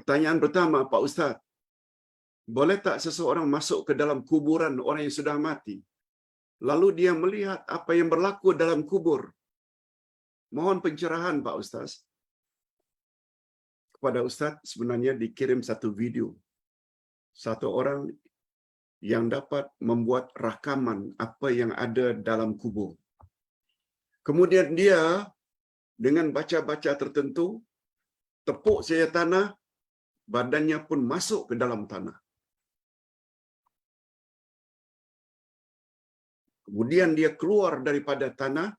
Pertanyaan pertama, Pak Ustaz, boleh tak seseorang masuk ke dalam kuburan orang yang sudah mati, lalu dia melihat apa yang berlaku dalam kubur? Mohon pencerahan, Pak Ustaz. Kepada Ustaz sebenarnya dikirim satu video. Satu orang yang dapat membuat rakaman apa yang ada dalam kubur. Kemudian dia dengan baca-baca tertentu, tepuk saja tanah, badannya pun masuk ke dalam tanah. Kemudian dia keluar daripada tanah,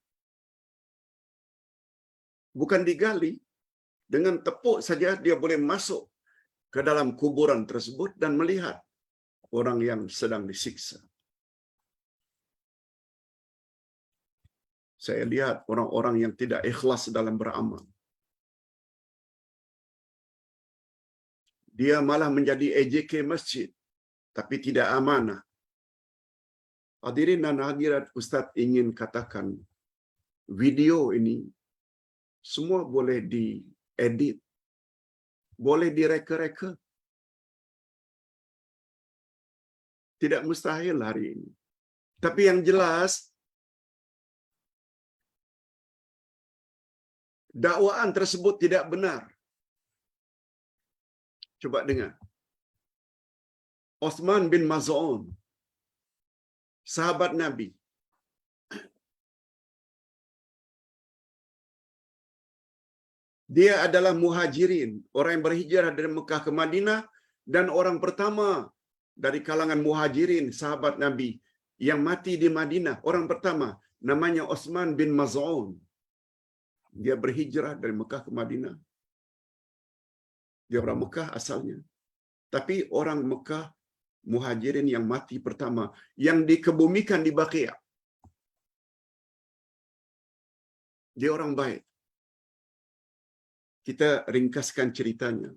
bukan digali, dengan tepuk saja dia boleh masuk ke dalam kuburan tersebut dan melihat orang yang sedang disiksa. Saya lihat orang-orang yang tidak ikhlas dalam beramal. Dia malah menjadi AJK masjid, tapi tidak amanah. Hadirin dan hadirat, Ustaz ingin katakan, video ini semua boleh diedit, boleh direka-reka. Tidak mustahil hari ini. Tapi yang jelas, dakwaan tersebut tidak benar. Coba dengar. Uthman bin Maz'un, sahabat Nabi. Dia adalah muhajirin, orang yang berhijrah dari Mekah ke Madinah, dan orang pertama dari kalangan muhajirin, sahabat Nabi, yang mati di Madinah. Orang pertama, namanya Uthman bin Maz'un. Dia berhijrah dari Mekah ke Madinah. Dia orang Mekah asalnya. Tapi orang Mekah muhajirin yang mati pertama, yang dikebumikan di Baqi'. Dia orang baik. Kita ringkaskan ceritanya.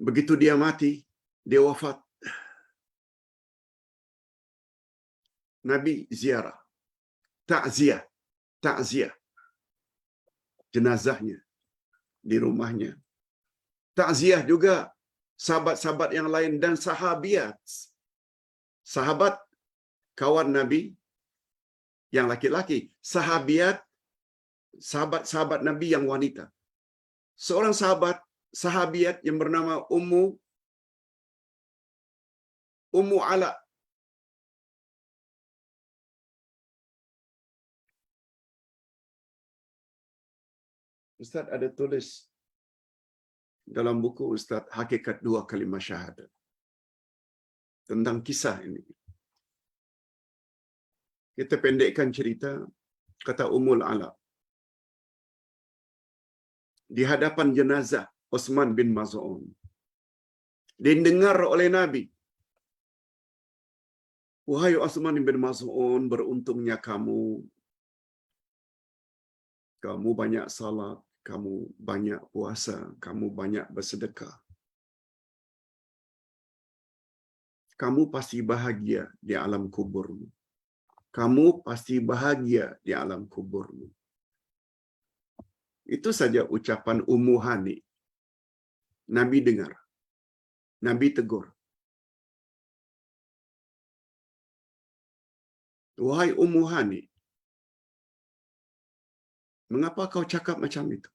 Begitu dia mati, dia wafat. Nabi ziarah. Ta'ziah. Jenazahnya di rumahnya. Ta'ziah juga sahabat-sahabat yang lain dan sahabiat. Sahabat kawan Nabi yang laki-laki, sahabiat sahabat-sahabat Nabi yang wanita. Seorang sahabiat yang bernama Ummu Ala. Ustaz ada tulis dalam buku Ustaz Hakikat 2 Kalimah Syahadat tentang kisah ini. Kita pendekkan cerita, kata Ummul Ala. Di hadapan jenazah Uthman bin Maz'un, didengar oleh Nabi, "Wahai Uthman bin Maz'un, beruntungnya kamu banyak salat, kamu banyak puasa, kamu banyak bersedekah. Kamu pasti bahagia di alam kuburmu. Kamu pasti bahagia di alam kuburmu." Itu saja ucapan Ummu Hani. Nabi dengar. Nabi tegur. "Wahai Ummu Hani, mengapa kau cakap macam itu?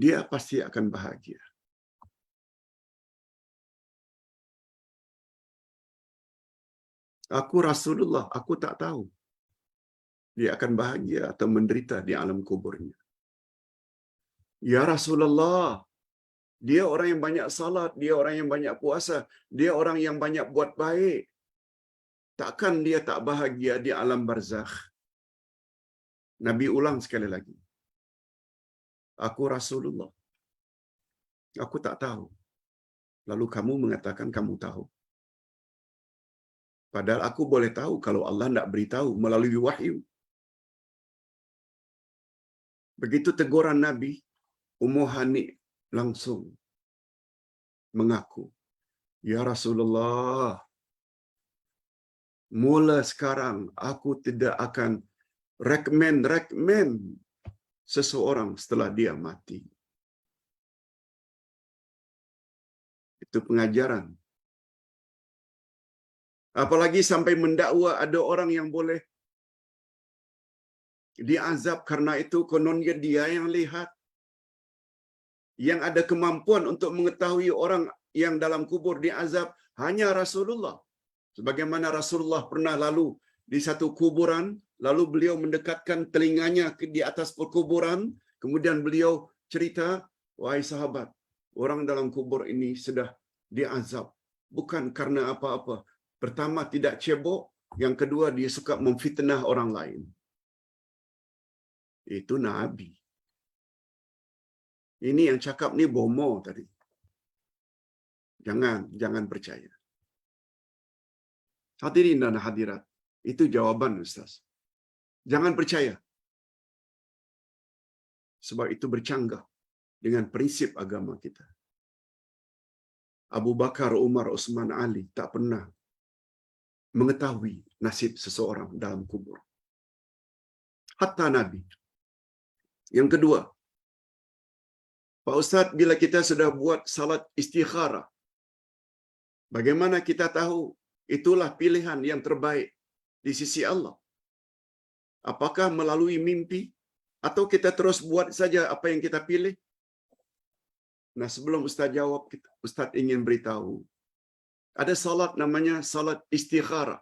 Dia pasti akan bahagia." "Aku Rasulullah, aku tak tahu dia akan bahagia atau menderita di alam kuburnya." "Ya Rasulullah, dia orang yang banyak salat, dia orang yang banyak puasa, dia orang yang banyak buat baik. Takkan dia tak bahagia di alam barzakh?" Nabi ulang sekali lagi. "Aku Rasulullah, aku tak tahu." Lalu kamu mengatakan kamu tahu. Padahal aku boleh tahu kalau Allah tidak beritahu melalui wahyu. Begitu teguran Nabi, Ummu Hani langsung mengaku, "Ya Rasulullah, mula sekarang aku tidak akan rekomen seseorang setelah dia mati. Itu pengajaran. Apalagi sampai mendakwa ada orang yang boleh diazab karena itu kononnya dia yang lihat, yang ada kemampuan untuk mengetahui orang yang dalam kubur diazab hanya Rasulullah. Sebagaimana Rasulullah pernah lalu di satu kuburan, lalu beliau mendekatkan telinganya di atas perkuburan, kemudian beliau cerita, wahai sahabat, orang dalam kubur ini sudah diazab, bukan karena apa-apa. Pertama, tidak cebok, yang kedua, dia suka memfitnah orang lain. Itu Nabi. Ini yang cakap ni bomo tadi. Jangan percaya. Hadirin dan hadirat, itu jawaban Ustaz. Jangan percaya. Sebab itu bercanggah dengan prinsip agama kita. Abu Bakar, Umar, Utsman, Ali tak pernah mengetahui nasib seseorang dalam kubur. Hatta Nabi. Yang kedua, Pak Ustaz, bila kita sudah buat salat istikharah, bagaimana kita tahu itulah pilihan yang terbaik di sisi Allah? Apakah melalui mimpi atau kita terus buat saja apa yang kita pilih? Nah, sebelum Ustaz jawab, Ustaz ingin beritahu, ada salat namanya salat istikharah.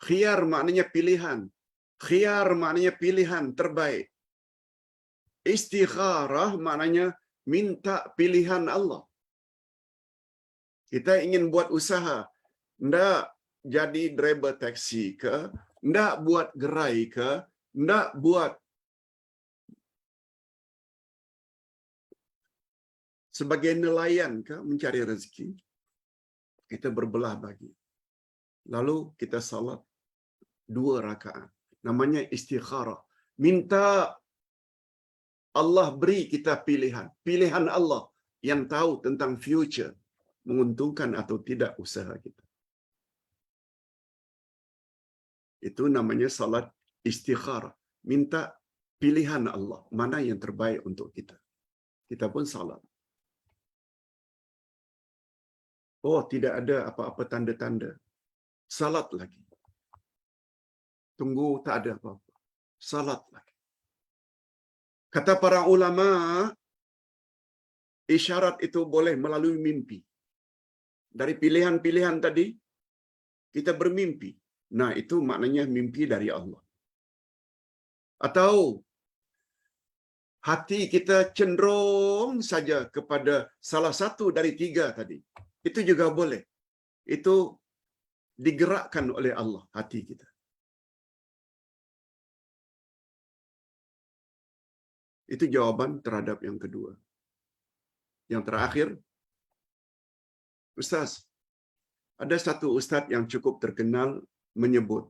Khiyar maknanya pilihan. Khiyar maknanya pilihan terbaik. Istikharah maknanya minta pilihan Allah. Kita ingin buat usaha, ndak jadi driver taksi ke, ndak buat gerai ke, ndak buat sebagai nelayan ke mencari rezeki. Kita berbelah bagi. Lalu kita salat 2 rakaat. Namanya istikharah. Minta Allah beri kita pilihan. Pilihan Allah yang tahu tentang future. Menguntungkan atau tidak usaha kita. Itu namanya salat istikharah. Minta pilihan Allah. Mana yang terbaik untuk kita. Kita pun salat. Oh, tidak ada apa-apa tanda-tanda. Salat lagi. Tunggu, tak ada apa-apa. Salat lagi. Kata para ulama, isyarat itu boleh melalui mimpi. Dari pilihan-pilihan tadi, kita bermimpi. Nah, itu maknanya mimpi dari Allah. Atau hati kita cenderung saja kepada salah satu dari 3 tadi. Itu juga boleh. Itu digerakkan oleh Allah hati kita. Itu jawaban terhadap yang kedua. Yang terakhir, Ustaz, ada satu ustaz yang cukup terkenal menyebut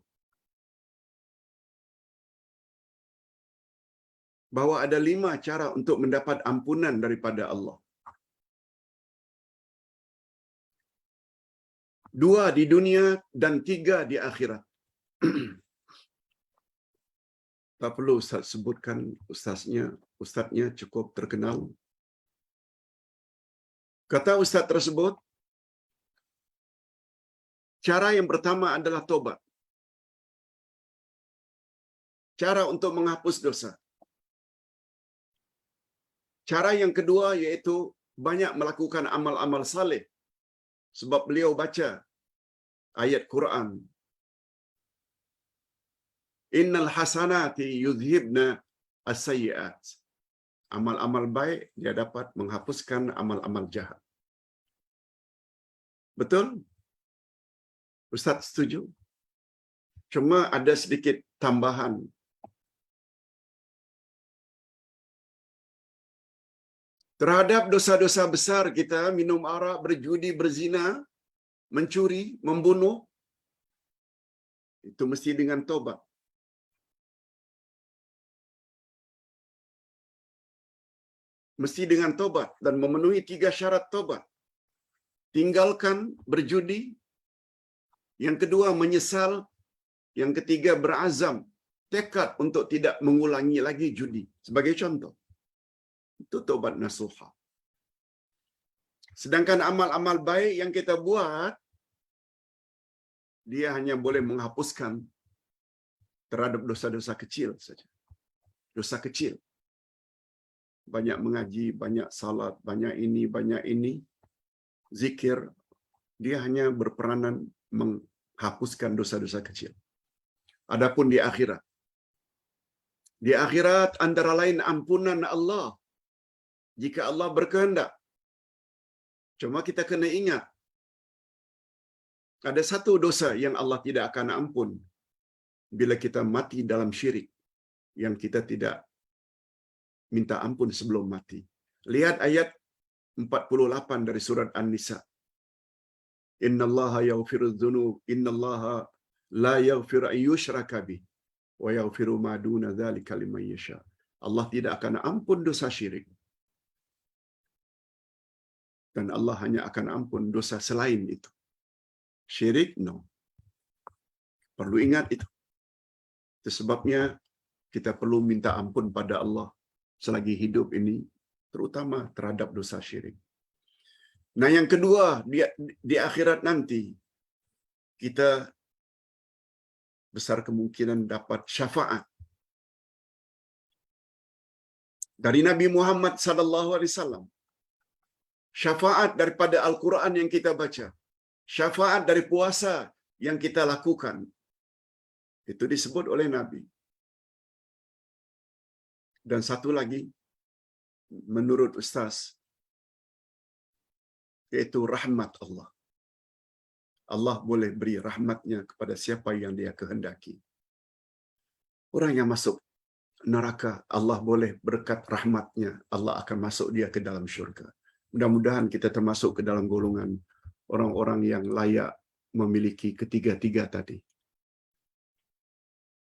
bahwa ada 5 cara untuk mendapat ampunan daripada Allah. 2 di dunia dan 3 di akhirat. Tak perlu Ustaz sebutkan ustaznya cukup terkenal. Kata ustaz tersebut, cara yang pertama adalah tobat. Cara untuk menghapus dosa. Cara yang kedua yaitu banyak melakukan amal-amal saleh. Sebab beliau baca ayat Quran. Innal hasanati yudhibna as-sayyi'at. Amal-amal baik dia dapat menghapuskan amal-amal jahat. Betul? Ustaz setuju? Cuma ada sedikit tambahan. Terhadap dosa-dosa besar kita, minum arak, berjudi, berzina, mencuri, membunuh, itu mesti dengan tobat. Mesti dengan tobat dan memenuhi 3 syarat tobat. Tinggalkan berjudi, yang kedua menyesal, yang ketiga berazam tekad untuk tidak mengulangi lagi judi. Sebagai contoh, itu taubat nasuha. Sedangkan amal-amal baik yang kita buat, dia hanya boleh menghapuskan terhadap dosa-dosa kecil saja. Dosa kecil. Banyak mengaji, banyak salat, banyak ini, zikir, dia hanya berperanan menghapuskan dosa-dosa kecil. Adapun di akhirat antara lain ampunan Allah jika Allah berkehendak. Cuma kita kena ingat, ada satu dosa yang Allah tidak akan ampun bila kita mati dalam syirik, yang kita tidak minta ampun sebelum mati. Lihat ayat 48 dari surat An-Nisa. Innallaha yaghfiru dzunub, innallaha la yaghfiru ayyushraka bih wa yaghfiru ma duna dzalika liman yasha. Allah tidak akan ampun dosa syirik. Dan Allah hanya akan ampun dosa selain itu. Syirik, no. Perlu ingat itu. Itu sebabnya kita perlu minta ampun pada Allah selagi hidup ini, terutama terhadap dosa syirik. Nah, yang kedua, di akhirat nanti, kita besar kemungkinan dapat syafaat dari Nabi Muhammad sallallahu alaihi wasallam. Syafaat daripada Al-Quran yang kita baca. Syafaat dari puasa yang kita lakukan. Itu disebut oleh Nabi. Dan satu lagi, menurut Ustaz, yaitu rahmat Allah. Allah boleh beri rahmatnya kepada siapa yang dia kehendaki. Orang yang masuk neraka, Allah boleh berkat rahmatnya, Allah akan masuk dia ke dalam syurga. Mudah-mudahan kita termasuk ke dalam golongan orang-orang yang layak memiliki ketiga-tiga tadi.